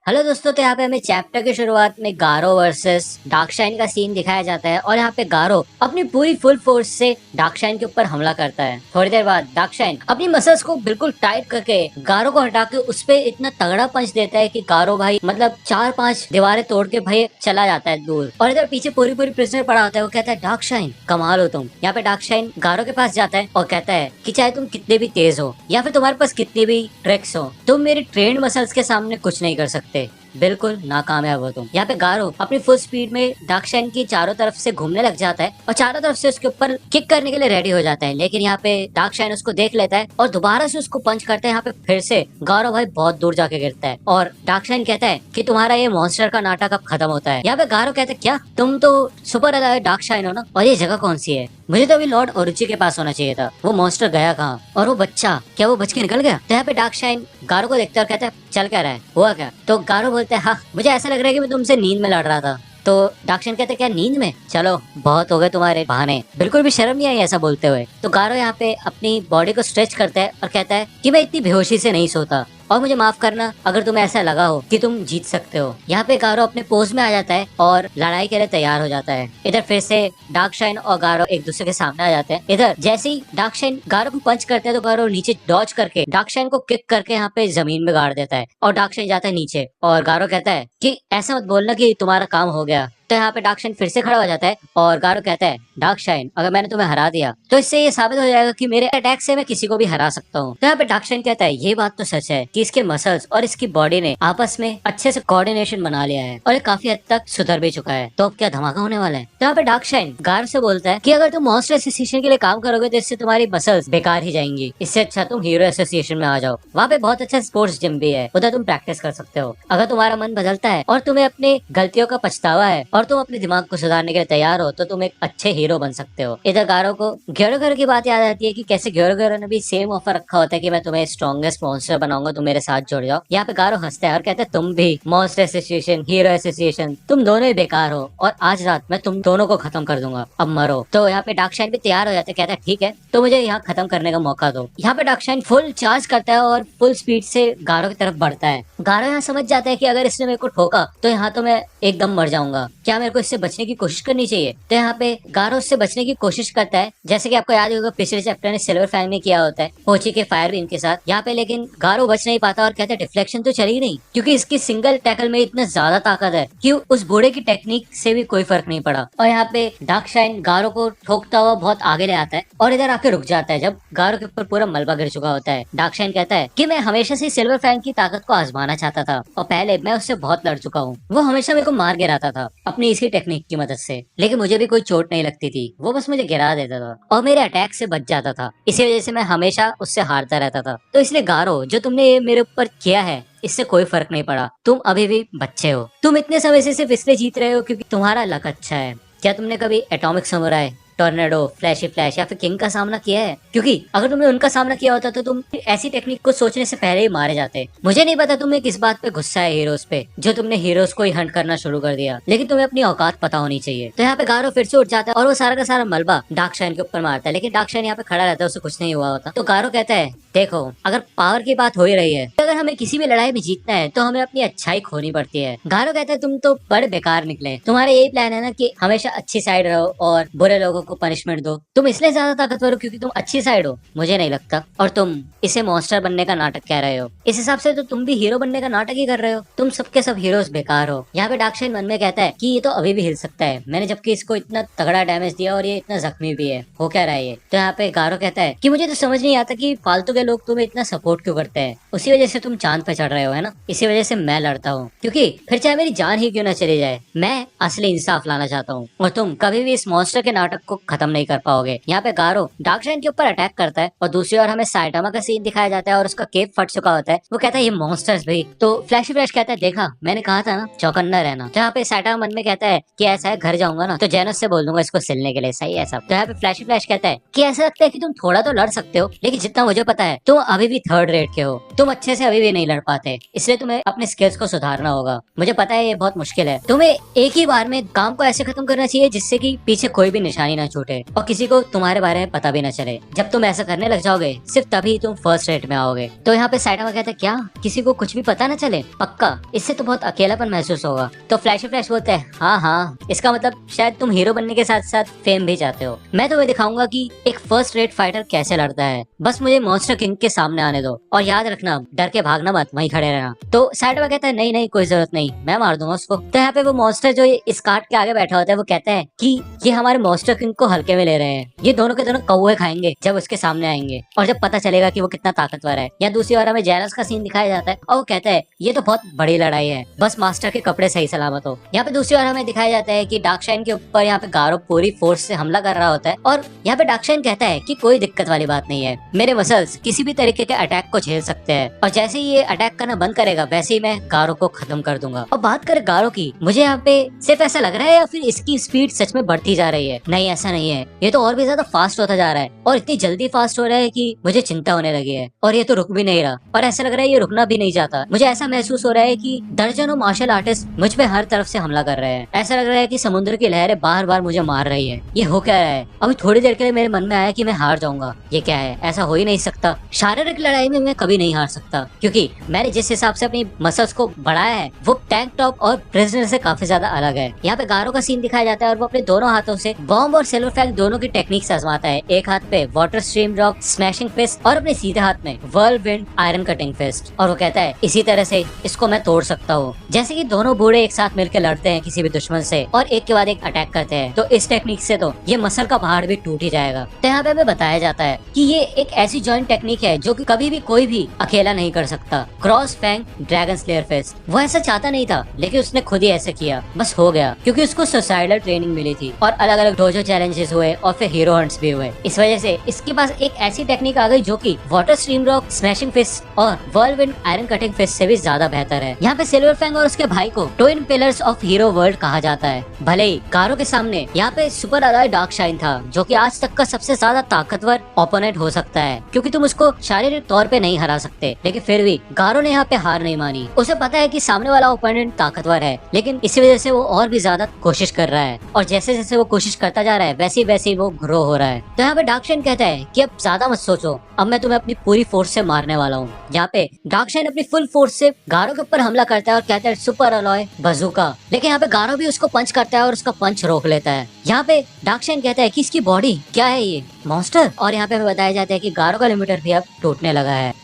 Hello दोस्तों, तो यहाँ पे हमें चैप्टर की शुरुआत में गारो वर्सेस डार्कशाइन का सीन दिखाया जाता है और यहाँ पे गारो अपनी पूरी फुल फोर्स से डार्कशाइन के ऊपर हमला करता है। थोड़ी देर बाद डार्कशाइन अपनी मसल्स को बिल्कुल टाइट करके गारो को हटा के उस पे इतना तगड़ा पंच देता है कि गारो भाई मतलब 4-5 दीवारें तोड़ के भाई चला जाता है दूर। और इधर पीछे पूरी पूरी प्रिजनर पड़ा होता है। वो कहता है डार्कशाइन कमाल हो तुम। यहाँ पे डार्कशाइन गारो के पास जाता है और कहता है कि चाहे तुम कितने भी तेज हो या फिर तुम्हारे पास कितनी भी ट्रिक्स हो, तुम मेरी ट्रेंड मसल्स के सामने कुछ नहीं कर सकते। बिल्कुल नाकामयाब हो तुम। यहाँ पे गारो अपनी फुल स्पीड में डार्कशाइन की चारों तरफ से घूमने लग जाता है और चारों तरफ से उसके ऊपर किक करने के लिए रेडी हो जाता है। लेकिन यहाँ पे डार्कशाइन उसको देख लेता है और दोबारा से उसको पंच करता है। यहाँ पे फिर से गारो भाई बहुत दूर जाके गिरता है और डार्कशाइन कहता है कि तुम्हारा ये मॉन्स्टर का नाटक अब खत्म होता है। यहाँ पे गारो कहता है क्या तुम तो सुपर डार्कशाइन हो ना, और ये जगह कौन सी है? मुझे तो अभी लॉर्ड ओरुची के पास होना चाहिए था। वो मॉन्स्टर गया कहाँ? और वो बच्चा क्या वो बच के निकल गया? तो यहाँ पे डार्कशाइन गारो को देखता है और कहता है चल क्या रहा है, हुआ क्या? तो गारो बोलता है हाँ मुझे ऐसा लग रहा है कि मैं तुमसे नींद में लड़ रहा था। तो डार्कशाइन कहते हैं क्या नींद में? चलो बहुत हो गए तुम्हारे बहाने, बिल्कुल भी शर्म नहीं आई ऐसा बोलते हुए। तो गारो यहाँ पे अपनी बॉडी को स्ट्रेच करता है और कहता है कि मैं इतनी बेहोशी से नहीं सोता और मुझे माफ करना अगर तुम्हें ऐसा लगा हो कि तुम जीत सकते हो। यहाँ पे गारो अपने पोज में आ जाता है और लड़ाई के लिए तैयार हो जाता है। इधर फिर से डार्कशाइन और गारो एक दूसरे के सामने आ जाते हैं। इधर जैसे ही डार्कशाइन गारो को पंच करते हैं तो गारो नीचे डॉज करके डार्कशाइन को किक करके यहाँ पे जमीन में गाड़ देता है और डार्कशाइन जाता है नीचे। और गारो कहता है कि ऐसा मत बोलना कि तुम्हारा काम हो गया। तो यहाँ पे डार्कशाइन फिर से खड़ा हो जाता है और गारो कहता है डार्कशाइन अगर मैंने तुम्हें हरा दिया तो इससे ये साबित हो जाएगा कि मेरे अटैक से मैं किसी को भी हरा सकता हूँ। तो यहाँ पे डार्कशाइन कहता है ये बात तो सच है कि इसके मसल्स और इसकी बॉडी ने आपस में अच्छे से कोऑर्डिनेशन बना लिया है और ये काफी हद तक सुधर भी चुका है। तो अब क्या धमाका होने वाला है? तो यहाँ पे डार्कशाइन गारो से बोलता है कि अगर तुम मॉन्स्टर एसोसिएशन के लिए काम करोगे तो इससे तुम्हारी मसल्स बेकार ही जाएंगी। इससे अच्छा तुम हीरो एसोसिएशन में आ जाओ। वहाँ पे बहुत अच्छा स्पोर्ट्स जिम भी है, उधर तुम प्रैक्टिस कर सकते हो। अगर तुम्हारा मन बदलता है और तुम्हें अपनी गलतियों का पछतावा है और तुम अपने दिमाग को सुधारने के लिए तैयार हो तो तुम एक अच्छे हीरो बन सकते हो। इधर गारो को ग्योरोगैरो की बात याद आती है कि कैसे ग्योरोगैरो ने भी सेम ऑफर रखा होता है कि मैं तुम्हें स्ट्रॉन्गेस्ट मॉन्स्टर बनाऊंगा, तुम मेरे साथ जुड़ जाओ। यहाँ पे गारो हंसता है और कहता है तुम भी मॉन्स्टर एसोसिएशन हीरो एसोसिएशन तुम दोनों ही बेकार हो और आज रात मैं तुम दोनों को खत्म कर दूंगा, अब मरो। तो यहाँ पे डार्कशाइन भी तैयार हो जाता है, कहता है ठीक है तो मुझे यहाँ खत्म करने का मौका दो। यहाँ पे डार्कशाइन फुल चार्ज करता है और फुल स्पीड से गारो की तरफ बढ़ता है। गारो यहाँ समझ जाता है कि अगर इसने मेरे को ठोका तो यहाँ तो मैं एकदम मर जाऊंगा, क्या मेरे को इससे बचने की कोशिश करनी चाहिए? तो यहाँ पे गारो उससे बचने की कोशिश करता है जैसे कि आपको याद होगा पिछले चैप्टर में सिल्वर फैंग ने किया होता है पोची के फायर बीम के साथ। यहाँ पे लेकिन गारो बच नहीं पाता और कहता है डिफ्लेक्शन तो चली नहीं क्योंकि इसकी सिंगल टैकल में इतना ज्यादा ताकत है कि उस बूढ़े की टेक्निक से भी कोई फर्क नहीं पड़ा। और यहाँ पे डार्कशाइन गारो को ठोकता हुआ बहुत आगे ले आता है और इधर आके रुक जाता है जब गारो के ऊपर पूरा मलबा गिर चुका होता है। डार्कशाइन कहता है कि मैं हमेशा से सिल्वर फैंग की ताकत को आजमाना चाहता था और पहले मैं उससे बहुत लड़ चुका हूँ। वो हमेशा मेरे को मार गिराता था अपनी इसी टेक्निक की मदद से, लेकिन मुझे भी कोई चोट नहीं लगती थी, वो बस मुझे गिरा देता था और मेरे अटैक से बच जाता था। इसी वजह से मैं हमेशा उससे हारता रहता था। तो इसलिए गारो जो तुमने ये मेरे ऊपर किया है इससे कोई फर्क नहीं पड़ा, तुम अभी भी बच्चे हो। तुम इतने समय से सिर्फ इसलिए जीत रहे हो क्योंकि तुम्हारा लक अच्छा है। क्या तुमने कभी atomic samurai, tornado, flashy flash या फिर किंग का सामना किया है? क्योंकि अगर तुमने उनका सामना किया होता तो तुम ऐसी टेक्निक को सोचने से पहले ही मारे जाते। मुझे नहीं पता तुम्हें किस बात पे गुस्सा है हीरोज पे जो तुमने हीरोज को ही हंट करना शुरू कर दिया, लेकिन तुम्हें अपनी औकात पता होनी चाहिए। तो यहाँ पे गारो फिर से उठ जाता है और वो सारा का सारा मलबा डार्कशाइन के ऊपर मारता है, लेकिन डार्कशाइन यहाँ पे खड़ा रहता है, उसे कुछ नहीं हुआ होता। तो गारो कहता है देखो अगर पावर की बात हो ही रही है तो अगर हमें किसी भी लड़ाई में जीतना है तो हमें अपनी अच्छाई खोनी पड़ती है। गारो कहता है तुम तो बड़े बेकार निकले, तुम्हारा यही प्लान है ना कि हमेशा अच्छी साइड रहो और बुरे लोगों को पनिशमेंट दो, तुम इसलिए ज्यादा ताकतवर हो क्योंकि तुम अच्छी साइड हो? मुझे नहीं लगता। और तुम इसे मॉन्स्टर बनने का नाटक कह रहे हो, इस हिसाब से तो तुम भी हीरो बनने का नाटक ही कर रहे हो। तुम सबके सब हीरोज बेकार हो। यहाँ पे डार्कशाइन मन में कहता है कि ये तो अभी भी हिल सकता है, मैंने जबकि इसको इतना तगड़ा डैमेज दिया और ये इतना जख्मी भी है, हो क्या रहा है ये? तो यहाँ पे गारो कहता है कि मुझे तो समझ नहीं आता कि फालतू के लोग तुम्हें इतना सपोर्ट क्यों करते हैं, उसी वजह से तुम चांद पे चढ़ रहे हो है ना, इसी वजह से मैं लड़ता हूँ क्योंकि फिर चाहे मेरी जान ही क्यों ना चली जाए, मैं असली इंसाफ लाना चाहता हूँ और तुम कभी भी इस मॉन्स्टर के नाटक को खत्म नहीं कर पाओगे। यहाँ पे गारो डार्कशाइन के ऊपर अटैक करता है और दूसरी ओर हमें साइटामा का सीन दिखाया जाता है और उसका केप फट चुका होता है। वो कहता है ये मॉन्स्टर्स भाई। तो फ्लैशी फ्लैश कहता है देखा मैंने कहा था ना चौकन्ना रहना। तो यहाँ पे साइटामा मन में कहता है कि ऐसा है घर जाऊंगा ना तो जेनोस से बोल दूंगा इसको सिलने के लिए, सही है सब। तो यहाँ पे फ्लैशी फ्लैश कहता है कि ऐसा लगता है कि तुम थोड़ा तो लड़ सकते हो लेकिन जितना मुझे पता है तुम अभी भी थर्ड रेट के हो, तुम अच्छे से अभी भी नहीं लड़ पाते, इसलिए तुम्हें अपने स्किल्स को सुधारना होगा। मुझे पता है ये बहुत मुश्किल है, तुम्हें एक ही बार में काम को ऐसे खत्म करना चाहिए जिससे कि पीछे कोई भी निशानी ना न छूटे और किसी को तुम्हारे बारे में पता भी न चले। जब तुम ऐसा करने लग जाओगे सिर्फ तभी तुम फर्स्ट रेट में आओगे। तो यहाँ पे साइटामा कहता है क्या किसी को कुछ भी पता न चले? पक्का, इससे तो बहुत अकेलापन महसूस होगा। तो फ्लैश बोलते हैं हाँ, इसका मतलब शायद तुम हीरो बनने के साथ साथ फेम भी चाहते हो। मैं तुम्हें दिखाऊंगा कि एक फर्स्ट रेट फाइटर कैसे लड़ता है, बस मुझे मॉन्स्टर किंग के सामने आने दो और याद रखना डर के भागना मत, वहीं खड़े रहना। तो साइटामा कहता है नहीं कोई जरूरत नहीं, मैं मार दूंगा उसको। तो यहाँ पे वो मॉन्स्टर जो इस कार्ट के आगे बैठा होता है वो कहता है कि ये हमारे मॉन्स्टर किंग को हल्के में ले रहे हैं, ये दोनों के दोनों कौवे खाएंगे जब उसके सामने आएंगे और जब पता चलेगा कि वो कितना ताकतवर है। या दूसरी ओर हमें जैनस का सीन दिखाया जाता है और वो कहता है ये तो बहुत बड़ी लड़ाई है, बस मास्टर के कपड़े सही सलामत हो। यहाँ पे दूसरी ओर हमें दिखाया जाता है कि डार्कशाइन के ऊपर यहाँ पे गारो पूरी फोर्स से हमला कर रहा होता है और यहाँ पे डार्कशाइन कहता है कि कोई दिक्कत वाली बात नहीं है, मेरे मसल्स किसी भी तरीके के अटैक को झेल सकते हैं और जैसे ही ये अटैक करना बंद करेगा वैसे ही मैं गारो को खत्म कर दूंगा। और बात करें गारो की, मुझे यहाँ पे सिर्फ ऐसा लग रहा है या फिर इसकी स्पीड सच में बढ़ती जा रही है? नहीं, ऐसा नहीं है, ये तो और भी ज्यादा फास्ट होता जा रहा है और इतनी जल्दी फास्ट हो रहा है कि मुझे चिंता होने लगी है। और ये तो रुक भी नहीं रहा और ऐसा लग रहा है ये रुकना भी नहीं चाहता। मुझे ऐसा महसूस हो रहा है कि दर्जनों मार्शल आर्टिस्ट मुझ पे हर तरफ से हमला कर रहे हैं। ऐसा लग रहा है कि समुद्र की लहरें बार बार मुझे मार रही है। ये हो क्या रहा है? अभी थोड़ी देर के लिए मेरे मन में आया कि मैं हार जाऊंगा। ये क्या है? ऐसा हो ही नहीं सकता। शारीरिक लड़ाई में मैं कभी नहीं हार सकता क्योंकि मैंने जिस हिसाब से अपनी मसल्स को बढ़ाया है वो टैंक टॉप और प्रिजनर से काफी ज्यादा अलग है। यहाँ पे गारो का सीन दिखाया जाता है और वो अपने दोनों हाथों से बॉम्ब और सिल्वर फैग दोनों की टेक्निक्स आजमाता है। एक हाथ पे water stream rock smashing fist और अपने सीधे हाथ में व्हर्लविंड आयरन कटिंग फिस्ट। और वो कहता है इसी तरह से इसको मैं तोड़ सकता हूँ। जैसे कि दोनों बूढ़े एक साथ मिलकर लड़ते हैं किसी भी दुश्मन से और एक के बाद एक अटैक करते हैं, तो इस टेक्निक से तो ये मसल का पहाड़ भी टूट ही जाएगा। तो यहाँ पे हमें बताया जाता है कि ये एक ऐसी जॉइंट टेक्निक है जो कि कभी भी कोई भी अकेला नहीं कर सकता। Cross fang dragon slayer fist, वो ऐसा चाहता नहीं था लेकिन उसने खुद ही ऐसे किया, बस हो गया क्योंकि उसको सुसाइडल ट्रेनिंग मिली थी और अलग अलग डोजो चैलेंजेस हुए और फिर हीरो हंट्स भी हुए। इस वजह से इसके पास एक ऐसी टेक्निक आ गई जो कि water stream rock smashing fist और व्हर्लविंड आयरन कटिंग फिस्ट से भी ज्यादा बेहतर है। यहाँ पे सिल्वर फैंग और उसके भाई को twin pillars of hero world कहा जाता है। भले ही गारो के सामने यहाँ पे सुपर अलॉय डार्कशाइन था जो कि आज तक का सबसे ज्यादा ताकतवर ओपोनेंट हो सकता है क्योंकि तुम उसको शारीरिक तौर पे नहीं हरा सकते, लेकिन फिर भी गारो ने यहाँ पे हार नहीं मानी। उसे पता है कि सामने वाला ओपोनेंट ताकतवर है लेकिन इसी वजह से वो और भी ज्यादा कोशिश कर रहा है और जैसे जैसे वो कोशिश करता जा रहा है वैसे वो ग्रो हो रहा है। तो यहाँ पे डार्कशाइन कहता है कि अब ज्यादा मत सोचो, अब मैं तुम्हें अपनी पूरी फोर्स से मारने वाला हूँ। यहाँ पे डार्कशाइन अपनी फुल फोर्स से गारो के ऊपर हमला करता है और कहता है सुपर अलॉय बजूका, लेकिन यहाँ पे गारो भी उसको पंच करता है और उसका पंच रोक लेता है। यहाँ पे डार्कशाइन कहता है कि इसकी बॉडी क्या है, ये मॉन्स्टर। और यहाँ पे हमें बताया जाता है कि गारो का लिमिटर भी अब टूटने लगा है।